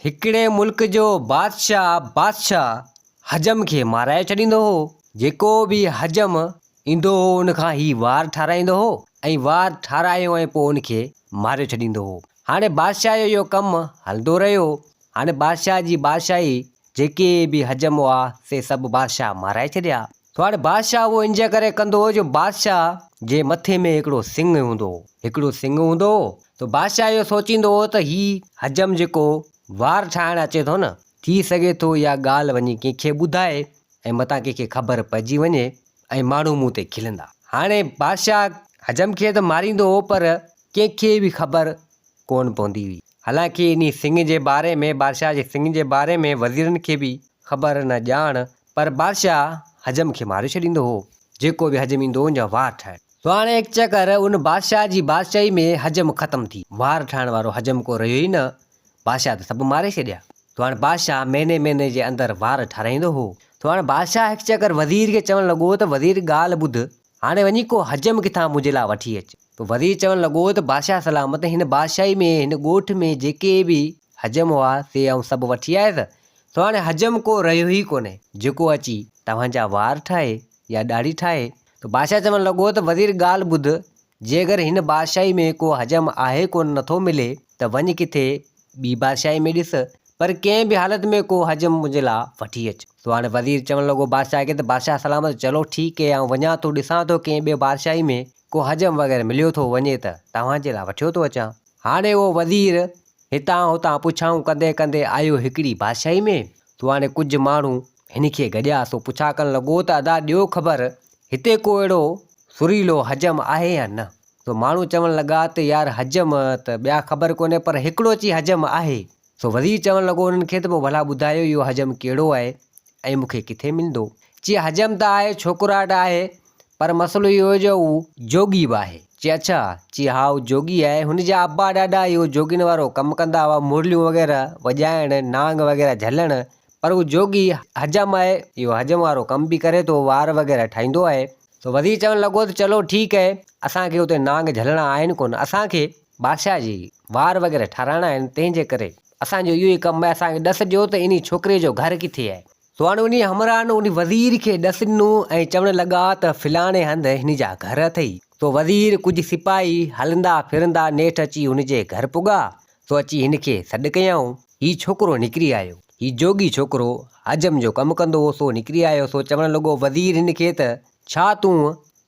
हिकिड़े मुल्क जो बादशाह हजम खे माराए छॾींदो हो। जेको बि हजम ईंदो हो उनखां ही वार ठाराईंदो हो ऐं वार ठारायो ऐं पोइ उनखे मारे छॾींदो हो। हाणे बादशाह जो इहो कमु हलंदो रहियो। हाणे बादशाह जी बादशाही जेके बि हजम हुआ से सभु बादशाह माराए छॾिया। तो हाणे बादशाह उहो इंज करे कंदो हो जो बादशाह जे मथे में हिकिड़ो सिंह हूंदो हो। हिकिड़ो सिंह हूंदो हो। तो बादशाह इहो सोचींदो हो त ही हजम जेको वार ठाहिणु अचे थो न, थी सघे थो इहा ॻाल्हि वञी कंहिंखे ॿुधाए ऐं मतां कंहिंखे ख़बर पइजी वञे ऐं माण्हू मूं ते खिलंदा। हाणे बादशाह हजम खे त मारींदो हो पर कंहिंखे बि ख़बर कोन पवंदी हुई। हालांकि इन सिंह जे बारे में बादशाह जे सिंह जे बारे में वज़ीरनि खे बि ख़बर न ॼाण, पर बादशाह हजम खे मारे छॾींदो हो। जेको बि हजम ईंदो हो उनजा वार ठाहे। तो हाणे हिकु चकर उन बादशाह जी बादशाही में हजम ख़तमु थी। वार ठाहिण वारो हजम को रहियो ई न। बादशाह त सभु मारे छॾिया। तो हाणे बादशाह महीने जे अंदरि वार ठाराईंदो हो। तो हाणे बादशाह हिकु चकर वज़ीर खे चवणु लॻो त वज़ीर ॻाल्हि ॿुध, हाणे वञी को हजम किथां मुंहिंजे लाइ वठी अच। तो वज़ीर चवणु लॻो त बादशाह सलामत, हिन बादशाही में हिन ॻोठ में जेके बि हजम हुआ से आऊं सभु वठी आयसि। तो हाणे हजम को रहियो ई कोन्हे जेको अची तव्हांजा वार ठाहे या ॾाढ़ी ठाहे। तो बादशाह चवणु लॻो त वज़ीर ॻाल्हि ॿुध, जे अगरि हिन बादशाही में को हजम आहे कोन, नथो मिले त वञ किथे ॿी बादशाही में ॾिस, पर कंहिं बि हालति में को हजम मुंहिंजे लाइ वठी अच। तो हाणे वज़ीर चवणु लॻो बादशाह खे त बादशाह सलामत, चलो ठीकु आहे, आउं वञा थो, ॾिसां थो कंहिं ॿिए बादशाही में को हजम वग़ैरह मिलियो थो वञे त तव्हांजे लाइ वठियो थो अचां। हाणे उहो वज़ीर हितां हुतां पुछाऊं कंदे कंदे आयो हिकिड़ी बादशाही में। तो हाणे कुझु माण्हू हिन खे गॾिया। सो पुछा करणु लॻो त अदा ॾियो ख़बर, हिते को अहिड़ो सुरीलो हजम आहे या न। तो माण्हू चवणु लॻा त यार हजम त ॿिया ख़बर कोन्हे, पर हिकिड़ो अची हजम आहे। सो वज़ीर चवणु लॻो उन्हनि खे त पोइ भला ॿुधायो इहो हजम कहिड़ो आहे ऐं मूंखे किथे मिलंदो। चई हजम त आहे, छोकिराट आहे, पर मसइलो इहो जो हू जोगी बि आहे। चई अच्छा। चई हा हू जोगी आहे, हुनजा अब्बा ॾाॾा इहो जोगियुनि वारो कमु कंदा हुआ, मुरलियूं वग़ैरह वॼाइण, नांग वग़ैरह झलण, पर हू जोगी हजम आहे, इहो हजम वारो कमु बि करे थो, वार वग़ैरह ठाहींदो आहे। तो वज़ीर चवणु लॻो त चलो ठीकु आहे, असांखे हुते नांग झलणा आहिनि कोन, असांखे बादशाह जी वार वग़ैरह ठाराइणा आहिनि, तंहिंजे करे असांजो इहो ई कमु आहे, असांखे ॾस ॾियो त इन छोकिरे जो घर किथे आहे। तो हाणे उन हमराह उन वज़ीर खे ॾस ॾिनो ऐं चवणु लॻा त फिलाणे हंधि हिन जा घर अथई। तो वज़ीर कुझु सिपाही हलंदा फिरंदा नेठि अची हुनजे घर पुॻा। तो अची हिन खे सॾु कयऊं। हीउ छोकिरो निकिरी आयो, हीउ जोगी छोकिरो हजम जो कमु कंदो हो, सो निकिरी आयो। सो चवणु लॻो वज़ीर हिन खे त छा तूं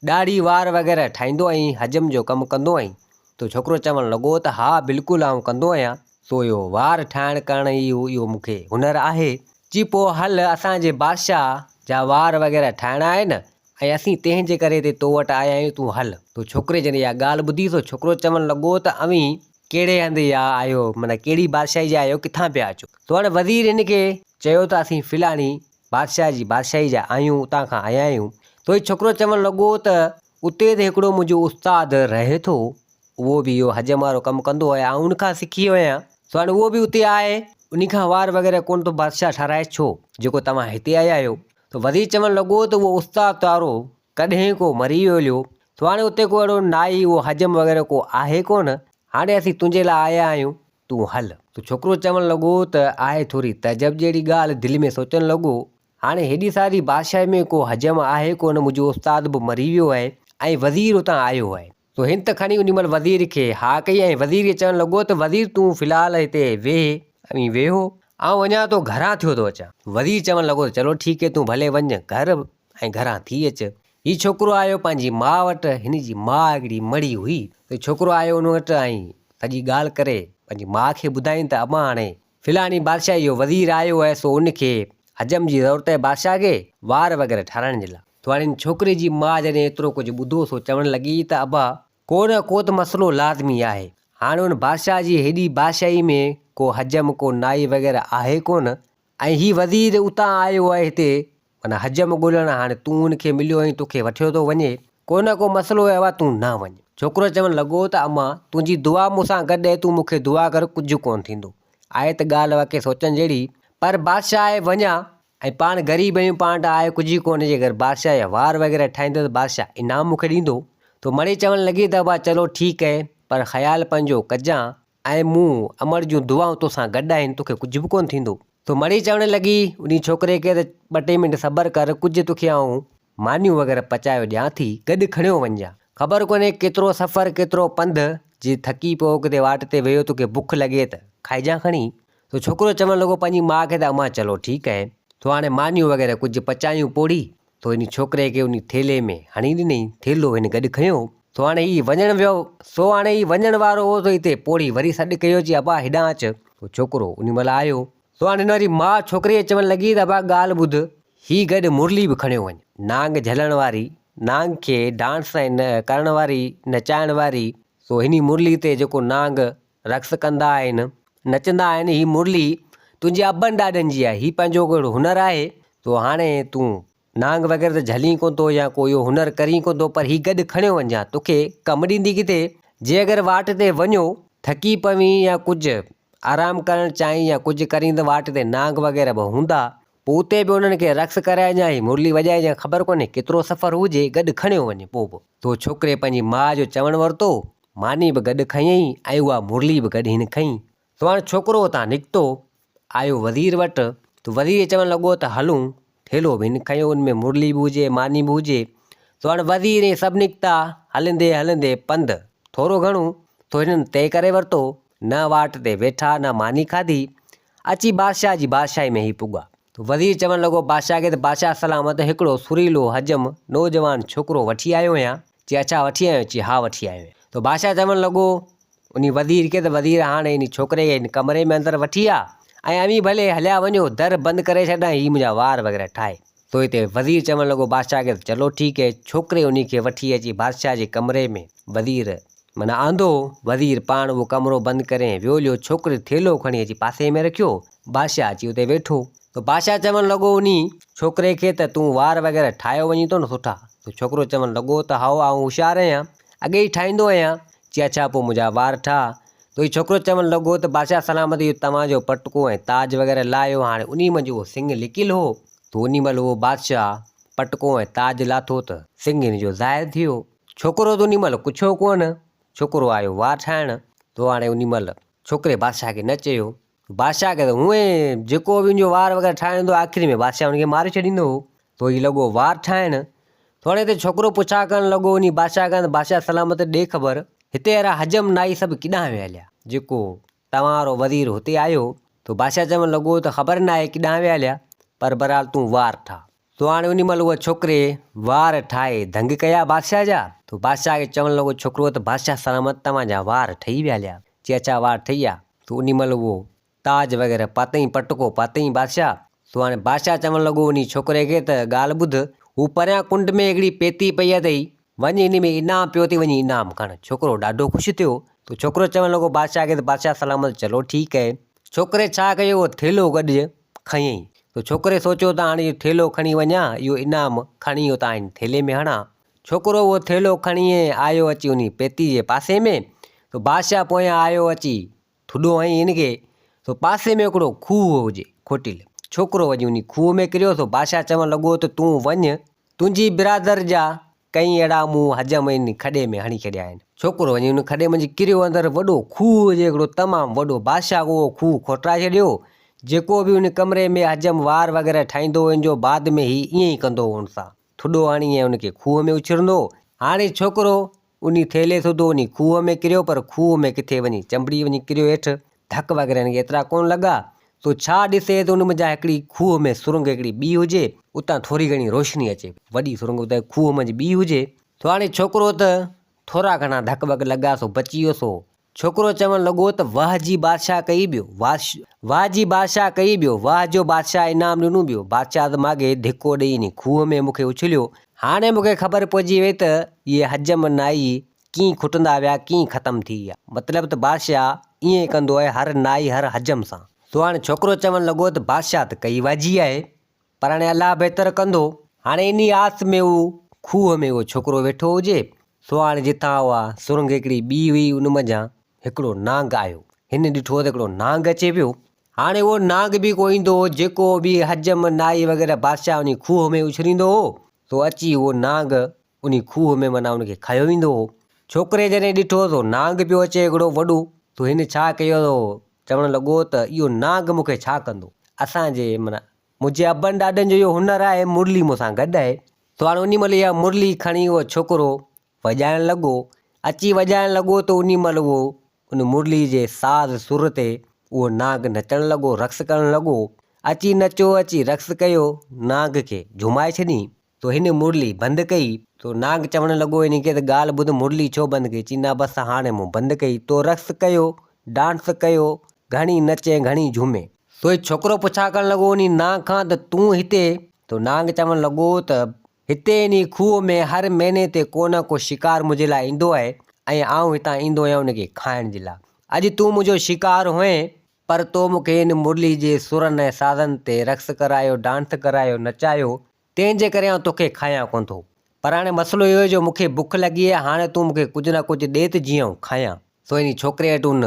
ॾाढ़ी वार वग़ैरह ठाहींदो आहीं, हजम जो कमु कंदो आहीं? तो छोकिरो चवणु लॻो त हा बिल्कुलु आउं कंदो आहियां, सो इहो वार ठाहिण करण इहो मूंखे हुनर आहे। जी पोइ हल, असांजे बादशाह जा वार वग़ैरह ठाहिणा आहिनि ऐं असीं तंहिंजे करे हिते तो वटि आया आहियूं, तूं हल। तो छोकिरे जॾहिं इहा ॻाल्हि ॿुधी तो छोकिरो चवणु लॻो त अवी कहिड़े हंधि या आयो, माना कहिड़ी बादशाही जा आहियो, किथां पिया अचो? तो हाणे वज़ीर हिन खे चयो त असीं फिलाणी बादशाह जी बादशाही जा आहियूं, उतां खां आया आहियूं। तो हीउ छोकिरो चवणु लॻो त उते त हिकिड़ो मुंहिंजो उस्ताद रहे थो, उहो बि इहो हजम वारो कमु कंदो आहे, ऐं उनखां सिखी वियो आहियां। तो हाणे उहो बि उते आहे, उनखां वार वग़ैरह कोन तो बादशाह ठाराए छो जेको तव्हां हिते आया आहियो? तो वज़ीर चवणु लॻो त उहो उस्ताद वारो कॾहिं को मरी वियो। तो हाणे उते को अहिड़ो नाई उहो हजम वग़ैरह को आहे कोन, हाणे असीं तुंहिंजे लाइ आया आहियूं, तूं हल। तो छोकिरो चवणु लॻो त आहे थोरी तजब जहिड़ी ॻाल्हि, दिलि में सोचणु लॻो हाणे हेॾी सारी बादशाही में को हजम आहे कोन, मुंहिंजो उस्ताद बि मरी वियो आहे ऐं वज़ीर उतां आयो आहे। तो हिन त खणी उन महिल वज़ीर खे हा कई ऐं वज़ीर खे चवणु लॻो त वज़ीर तूं फ़िलहालु हिते वेह ऐं वेहो, आउं वञा थो घरां थियो थो अचां। वज़ीर चवणु लॻो चलो ठीकु आहे, तूं भले वञ घर ऐं घरां थी अच। हीउ छोकिरो आयो पंहिंजी माउ वटि, हिन जी माउ हिकिड़ी मड़ी हुई। त छोकिरो आयो हुन वटि ऐं सॼी ॻाल्हि करे पंहिंजी माउ खे ॿुधाईं त अम्मा हाणे फिलाणी बादशाह जो वज़ीर आयो आहे, सो उनखे हजम जी ज़रूरत आहे बादशाह खे वार वग़ैरह ठाराइण जे लाइ। तो हाणे छोकिरे जी माउ जॾहिं एतिरो कुझु ॿुधो, सो चवणु लॻी त अबा को न को त मसइलो लाज़मी आहे। हाणे हुन बादशाह जी हेॾी बादशाही में को हजम को नाई वग़ैरह आहे कोन, ऐं हीउ वज़ीर उतां आयो आहे हिते माना हजम ॻोल्हण, हाणे तूं उनखे मिलियो ऐं तोखे वठियो थो वञे, को न को मसइलो आहे, अवा तूं न वञ। छोकिरो चवणु लॻो त अम्मा तुंहिंजी दुआ मूंसां गॾु आहे, तूं मूंखे दुआ कर, कुझु कोन थींदो। आहे त ॻाल्हि वाक़ई सोचण जहिड़ी, पर बादशाह आहे वञा ऐं पाण ग़रीब आहियूं, पाण त आहे कुझु कोन्हे, जे अगरि बादशाह जा वार वग़ैरह ठाहींदो त बादशाह इनाम मूंखे ॾींदो। तो मड़ी चवणु लॻी त अबा चलो ठीकु आहे, पर ख़्यालु पंहिंजो कजां ऐं मूं अमर जूं दुआऊं तोसां गॾु आहिनि, तोखे कुझु बि कोन थींदो। तो मड़ी चवणु लॻी उन छोकिरे खे त 2-3 मिंट सबर कर, कुझु तोखे आऊं मानियूं वग़ैरह पचायो ॾियां थी, गॾु खणियो वञा। ख़बर कोन्हे केतिरो सफ़र केतिरो पंधु, जे थकी पियो किथे वाट ते वेहो तोखे बुख लॻे त खाइजां खणी। तो छोकिरो चवणु लॻो पंहिंजी माउ खे त अम्मा चलो ठीकु आहे। तो हाणे मानियूं वग़ैरह कुझु पचायूं पोड़ी, तो इन छोकिरे खे उन थेले में हणी ॾिनई, थेलो हिन गॾु खयो। तो हाणे हीउ वञणु वियो, सो हाणे हीउ वञण वारो हो, तो हिते पोड़ी वरी सॾु कयो चई अबा हेॾां अचु। तो छोकिरो उन महिल आयो। तो हाणे हिन वरी माउ छोकिरीअ चवणु लॻी त अबा ॻाल्हि ॿुध, हीउ गॾु मुरली बि खणियो वञ, नांग झलण वारी, नांग खे डांस करण वारी, नचाइण वारी। सो हिन मुरली ते जेको नांग रक़्स कंदा आहिनि, नचंदा आहिनि, हीअ मुरली तुंहिंजे अबनि ॾाॾनि जी आहे, हीअ पंहिंजो कहिड़ो हुनरु आहे। तो हाणे तूं नांग वग़ैरह त झली कोन थो या को इहो हुनरु करी कोन थो, पर हीउ गॾु खणियो वञा, तोखे कमु ॾींदी किथे। जे अगरि वाट ते वञो थकी पवीं या कुझु आराम करणु चाहीं या कुझु करीं त वाट ते नांग वग़ैरह बि हूंदा, पोइ उते बि उन्हनि खे रक़्स कराइजांइ, मुरली वॼाइजांइ, ख़बर कोन्हे केतिरो सफ़र हुजे, गॾु खणियो वञे पोइ बि। तो छोकिरे पंहिंजी माउ जो चवणु वरितो, मानी बि गॾु खयईं ऐं उहा मुरली बि गॾु हिन खईं। तो हाणे छोकिरो हुतां निकितो, आयो वज़ीर वटि। तो वज़ीर चवणु लॻो त हलूं, थेलो बि हिन खयो, हुन में मुरली बि हुजे, मानी बि हुजे। तो हाणे वज़ीर इहे सभु निकिता, हलंदे हलंदे पंधु थोरो घणो तो हिननि तय करे वरितो, न वाट ते वेठा न मानी खाधी, अची बादशाह जी बादशाही में ई पुॻा। तो वज़ीर चवणु लॻो बादशाह खे त बादशाह सलामत, हिकिड़ो सुरीलो हजम नौजवान छोकिरो वठी आयो आहियां। चई अच्छा वठी आयो? चई हा वठी आयो आहियां। तो बादशाह चवणु लॻो उन वज़ीर खे त वज़ीर हाणे इन छोकिरे खे इन कमरे में अंदरि वठी आ, ऐं अवी भले हलिया वञो, दर बंदि करे छॾां, हीअ मुंहिंजा वार वग़ैरह ठाहे। तो हिते वज़ीर चवणु लॻो बादशाह खे त चलो ठीकु है। छोकिरे उन खे वठी अची बादशाह जे कमरे में वज़ीर माना आंदो, वज़ीर पाण उहो कमिरो बंदि करे वियो लियो, छोकिरे थेलो खणी अची पासे में रखियो, बादशाह अची उते वेठो। तो बादशाह चवणु लॻो उन छोकिरे खे त तूं वार वग़ैरह ठाहियो वञी थो न सुठा। तो छोकिरो चवणु लॻो त हा आउं होशियारु आहियां, अॻे ई ठाहींदो आहियां। चई अच्छा पोइ मुंहिंजा वार ठाह। तो हीउ छोकिरो चवणु लॻो त बादशाह सलामत, इहो तव्हांजो पटको ऐं ताज वग़ैरह लाहियो। हाणे उन मंझि उहो सिंह लिकियलु हो। तो उन महिल उहो बादशाह पटको ऐं ताज लाथो त सिंह हिन जो ज़ाहिर थी वियो। छोकिरो त उन महिल कुझु कोन, छोकिरो आयो वार ठाहिणु। तो हाणे उन महिल छोकिरे बादशाह खे न चयो, बादशाह खे त हूअं जेको बि उनजो वार वग़ैरह ठाहींदो, आख़िरी में बादशाह हुनखे मारे छॾींदो हो। तो हीउ लॻो वार ठाहिणु। तो हाणे हिते छोकिरो पुछा करणु लॻो उन बादशाह खां, बादशाह सलामत ॾे ख़बर, हिते अहिड़ा हजम नाई सभु किॾां विया हलिया, जेको तव्हां वारो वज़ीर हुते आयो। तो बादशाह चवणु लॻो त ख़बर न आहे किॾां विया हलिया, पर बहरहाल तूं वार ठाह। तो हाणे उन महिल उहा छोकिरे वार ठाहे दंग कया बादशाह जा। तो बादशाह खे चवणु लॻो छोकिरो त बादशाह सलामत तव्हांजा वार ठही विया हलिया। चई अच्छा वार ठही विया। तो उन महिल उहो ताज वग़ैरह पातई, पटको पातई बादशाह। तो हाणे बादशाह चवणु लॻो उन छोकिरे खे त ॻाल्हि ॿुध, हू परियां कुंड में हिकिड़ी पेती पई अथई, वञी हिन में इनाम पियो थी, वञी इनाम खण। छोकिरो ॾाढो ख़ुशि थियो। तो छोकिरो चवणु लॻो बादशाह खे त बादशाह सलामत चलो ठीकु आहे। छोकिरे छा कयो, उहो थेलो गॾु खयईं। तो छोकिरे सोचियो त हाणे इहो थेलो खणी वञा, इहो इनाम खणी उतां हिन थेले में हणां। छोकिरो उहो थेलो खणी आयो अची उन पेती जे पासे में। तो बादशाह पोयां आयो अची थुॾो हईं हिनखे। तो पासे में हिकिड़ो खूह हुजे खोटिल, छोकिरो वञी उन खूह में किरियो। तो बादशाह चवणु लॻो त तूं वञ, तुंहिंजी बिरादर जा कई अहिड़ा मूं हजम इन खॾे में हणी छॾिया आहिनि। छोकिरो वञी उन खॾे मंझि किरियो, अंदरि वॾो खूह हुजे हिकिड़ो तमामु वॾो। बादशाह उहो खूह खोटाए छॾियो। जेको बि उन कमरे में हजम वार वग़ैरह ठाहींदो, इन जो बाद में ई ईअं ई कंदो हुन सां थुॾो हणी ऐं उनखे खूह में उछिरंदो। हाणे छोकिरो उन थेले सुधो उन खूह में किरियो, पर खूह में किथे वञी चंबड़ी वञी किरियो हेठि, धक वग़ैरह हिनखे एतिरा कोन लॻा। तो छा ॾिसे त उन मंझि हिकिड़ी खूह में सुरंग हिकिड़ी ॿी हुजे, उतां थोरी घणी रोशनी अचे, वॾी सुरंग उतां खूह मंझि ॿी हुजे। तो हाणे छोकिरो त थोरा घणा धक वक लॻा, सो बची वियो। सो छोकिरो चवणु लॻो त वाह जी बादशाह कई बियो, वाह जी बादशाह कई बियो, वाह जो बादशाह इनाम ॾिनो बियो। बादशाह त माॻे धिको ॾेई इन खूह में मूंखे उछलियो। हाणे मूंखे ख़बर पइजी वई त इहे हजम नाई कीअं खुटंदा विया, कीअं ख़तमु थी विया। मतिलबु त बादशाह ईअं कंदो आहे हर नाई हर हजम सां। तो हाणे छोकिरो चवणु लॻो त बादशाह त कई वाजी आहे, पर हाणे अलाह बहितर कंदो। हाणे इन आस में उहो खूह में उहो छोकिरो वेठो हुजे। सो हाणे जितां उहा सुरंग हिकिड़ी ॿी हुई, उन मंझां हिकिड़ो नांग आयो। हिन ॾिठो त हिकिड़ो नांग अचे पियो। हाणे उहो नांग बि को ईंदो हो, जेको बि हजम नाई वग़ैरह बादशाह उन खूह में उछरींदो हो, तो अची उहो नांग उन खूह में माना उनखे खयो वेंदो हो। छोकिरे जॾहिं ॾिठो तो नांग पियो अचे हिकिड़ो वॾो, तो हिन छा कयो चवणु लॻो त इहो नाग मूंखे छा कंदो। असांजे माना मुंहिंजे अबनि ॾाॾनि जो इहो हुनरु आहे, मुरली मूंसां गॾु आहे। तो हाणे उन महिल इहा मुरली खणी उहो छोकिरो वॼाइणु लॻो। अची वॼाइणु लॻो त उन महिल उहो उन मुरली जे साज़ सुर ते उहो नाग नचणु लॻो, रक़्स करणु लॻो। अची नचो, अची रक़्स कयो, नाग खे झुमाए छॾी। तो हिन मुरली बंदि कई। तो नाग चवणु लॻो इन खे त ॻाल्हि ॿुध, मुरली छो बंदि कई? चई न बसि हाणे मूं बंदि कई। तो रक़्स कयो, डांस कयो, घणी नचे घणी झूमे। तो छोकिरो पुछा करणु लॻो उन नाग खां त तूं हिते? तो नाग चवणु लॻो त हिते इन खूह में हर महीने ते को न को शिकार मुंहिंजे लाइ ईंदो आहे ऐं आउं हितां ईंदो आहियां उनखे खाइण जे लाइ। अॼु तूं मुंहिंजो शिकार हुएं, पर तो मूंखे हिन मुरली जे सुरनि ऐं साज़नि ते रक़्स करायो, डांस करायो, नचायो, तंहिंजे करे आउं तोखे खायां कोन थो। पर हाणे मसइलो इहो जो मूंखे बुख लॻी आहे, हाणे तूं मूंखे कुझु न कुझु ॾे त जीअं खायां। सो इन छोकिरे वटि उन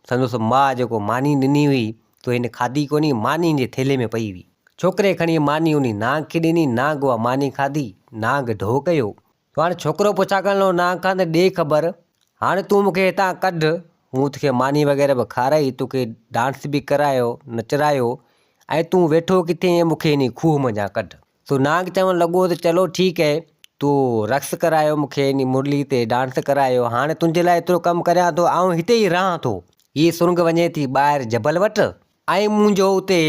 संदसि माउ जेको मानी ॾिनी हुई, तो हिन खाधी कोन्हे, मानी जे थेले में पई हुई। छोकिरे खणी मानी उन नाग खे ॾिनी, नाग उहा मानी खाधी, नाग ढो कयो। तो हाणे छोकिरो पुछा करणु लॻो नाग खां त ॾे ख़बर, हाणे तूं मूंखे हितां कढ, मूं तोखे मानी वग़ैरह बि खाराई, तोखे डांस बि करायो, नचरायो, ऐं तूं वेठो किथे मूंखे इन खूह मञा कढ। तो नाग चवणु लॻो त चलो ठीकु आहे, तूं रक़्स करायो, मूंखे इन मुरली ते डांस करायो, हाणे तुंहिंजे लाइ एतिरो कमु करियां थो, आउं हिते ई रहां थो। हीअ सुरंग वञे थी ॿाहिरि जबल वटि, ऐं मुंहिंजो उते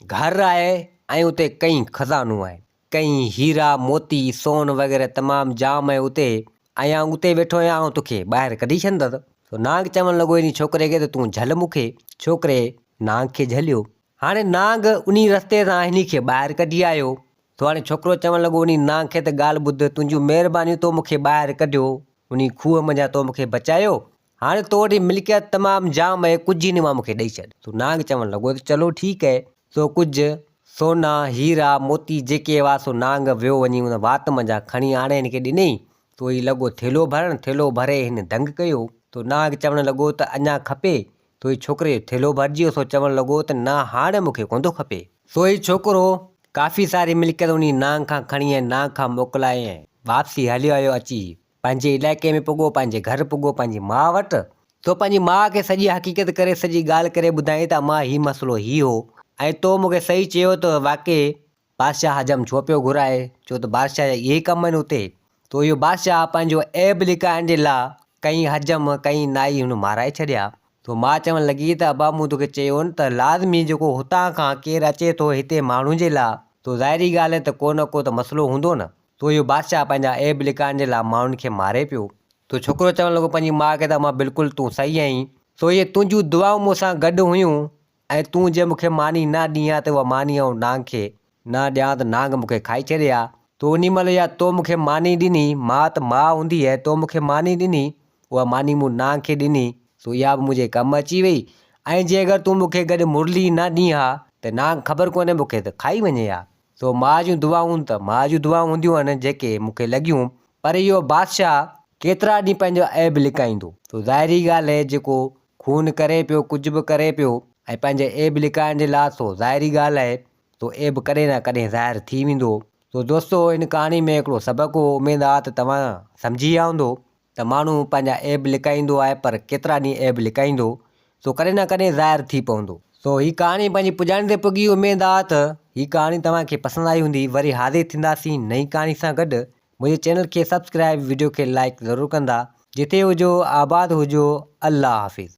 घरु आहे, ऐं उते कई खज़ानो आहे, कई हीरा मोती सोन वग़ैरह तमामु जाम आहे उते, ऐं आउं उते वेठो आहियां, आउं तोखे ॿाहिरि कढी छॾंदसि। तो नाग चवणु लॻो इन छोकिरे खे त तूं झल मूंखे। छोकिरे नाग खे झलियो। हाणे नाग उन रस्ते सां हिन खे ॿाहिरि कढी आयो। तो हाणे छोकिरो चवणु लॻो उन नाग खे त ॻाल्हि ॿुध, तुंहिंजूं महिरबानियूं, तो मूंखे ॿाहिरि कढियो, उन खूह मञा तो मूंखे बचायो, हाणे तो वटि मिल्कियत तमामु जाम आहे, कुझु न मां मूंखे ॾेई छॾ। तो नाग चवणु लॻो त चलो ठीकु आहे। सो कुझु सोना हीरा मोती जेके हुआ सो नाग वियो वञी उन वात मञा खणी आणे हिन खे ॾिनई। तो ही लॻो थेलो भरणु, थेलो भरे हिन दंग कयो। तो नाग चवणु लॻो त अञा खपे। तो ही छोकिरे जो थेलो भरिजी वियो। सो चवणु लॻो त न हाणे मूंखे कोन थो खपे। सो ही छोकिरो काफ़ी सारी मिल्कियत उन नाग खां खणी ऐं नाग खां मोकिलाए ऐं वापसी हलियो आयो, अची पंहिंजे इलाइक़े में पुॻो, पंहिंजे घर पुॻो, पंहिंजी माउ वटि। तो पंहिंजी माउ खे सॼी हक़ीक़त करे, सॼी ॻाल्हि करे ॿुधाई त मां हीउ मसइलो हीउ हो, ऐं तो मूंखे सही चयो त वाक़ई बादशाह हजम छो पियो घुराए, छो त बादशाह जा इहे कम आहिनि उते। तो इहो बादशाह पंहिंजो ऐब लिकाइण जे लाइ कई हजम कई नाई हुन माराए छॾिया। तो मां चवणु लॻी त अबा मूं तोखे चयो न त लाज़मी जेको हुतां खां केरु अचे थो हिते माण्हू जे लाइ, तो ज़ाहिरी ॻाल्हि आहे त को न को त मसइलो हूंदो न। तो इहो बादशाह पंहिंजा ऐब लिकाइण जे लाइ माण्हुनि खे मारे पियो। तो छोकिरो चवणु लॻो पंहिंजी माउ खे त मां बिल्कुलु तूं सही आहीं, सो इहे तुंहिंजूं दुआऊं मूंसां गॾु हुयूं, ऐं तूं जे मूंखे मानी न ॾी आहे त उहा मानी ऐं नाग खे न ॾियां त नाग मूंखे खाई छॾे हा। तो उन महिल इहा तो मूंखे मानी ॾिनी, मां त माउ हूंदी आहे, तो मूंखे मानी ॾिनी, उहा मानी मूं नाग खे ॾिनी, सो इहा बि मुंहिंजे कमु अची वई। ऐं जे अगरि तूं मूंखे गॾु मुरली न ॾी हा त नाग ख़बर कोन्हे मूंखे त खाई वञे हा। सो माउ जूं दुआऊं त माउ जूं दुआऊं हूंदियूं आहिनि जेके मूंखे लॻियूं, पर इहो बादशाह केतिरा ॾींहं पंहिंजो ऐब लिकाईंदो। तो ज़ाहिरी ॻाल्हि आहे जेको खून करे पियो, कुझु बि करे पियो, ऐं पंहिंजे ऐब लिकाइण जे लाइ, सो ज़ाहिरी ॻाल्हि आहे तो ऐब कॾहिं न कॾहिं ज़ाहिर थी वेंदो। तो दोस्तो इन कहाणी में हिकिड़ो सबक़ु हो, उमेद आहे त तव्हां सम्झी विया हूंदो त माण्हू पंहिंजा ऐब लिकाईंदो आहे, पर केतिरा ॾींहं ऐब लिकाईंदो, सो कॾहिं न कॾहिं ज़ाहिर थी पवंदो। सो हीअ कहाणी पंहिंजी पुॼाणी ते पुॻी। उमेद आहे त हीअ कहाणी तव्हांखे पसंदि आई हूंदी। वरी हाज़िर थींदासीं नई कहाणी सां गॾु। मुंहिंजे चैनल खे सब्सक्राइब, वीडियो खे लाइक ज़रूरु कंदा। जिते हुजो आबाद हुजो। अल्लाह हाफ़िज़।